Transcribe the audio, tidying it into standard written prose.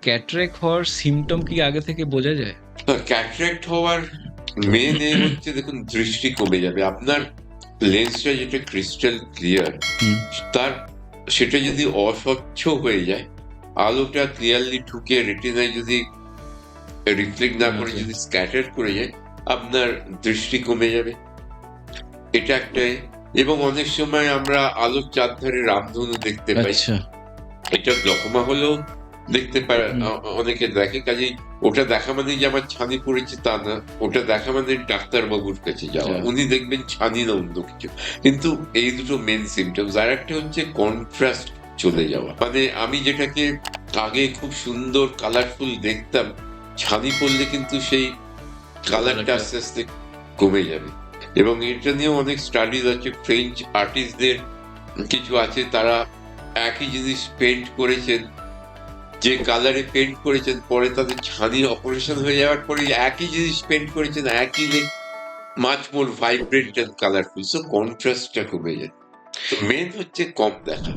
Cataract হওয়ার symptom কি আগে থেকে বোঝা যায়? ক্যাটারাক্ট হওয়ার মেন এ হচ্ছে, দেখুন, দৃষ্টি কমে যাবে আপনার। লেন্সটা যেটা ক্রিস্টাল ক্লিয়ার, তার সেটা যদি অস্বচ্ছ হয়ে যায়, আলোটা ক্লিয়ারলি ঢুকে রেটিনায় যদি রিফ্লেক্ট না করে যদি স্ক্যাটার করে যায়, আপনার দৃষ্টি কমে যাবে। এটা একটা। এবং অনেক সময় আমরা আলোর চারধারে রামধনু দেখতে পাই, আচ্ছা। এটা গ্লকোমা হলেও দেখতে পারে, অনেকে দেখে। কাজেই ওটা দেখা মানে যে আমার ছানি পড়েছে তা না, ওটা দেখা মানে ডাক্তার বাবুর কাছে যাওয়া, উনি দেখবেন ছানি না অন্য কিছু। কিন্তু এই দুটো মেন সিমটমস। আর একটা হচ্ছে কন্ট্রাস্ট চলে যাওয়া, মানে আমি যেটাকে আগে খুব সুন্দর কালারফুল দেখতাম, ছানি পড়লে কিন্তু সেই কালারটা আস্তে আস্তে কমে যাবে। এবং এটা নিয়েও অনেক স্টাডিজ আছে। ফ্রেঞ্চ আর্টিস্টদের কিছু আছে, তারা একই জিনিস পেন্ট করেছেন, যে কালারে পেন্ট করেছেন, পরে তাদের ছানি অপারেশন হয়ে যাওয়ার পরে একই জিনিস পেন্ট করেছেন, একই much more vibrant and colourful. So কন্ট্রাস্টটা কমে যায়। তো মেন হচ্ছে কম দেখা।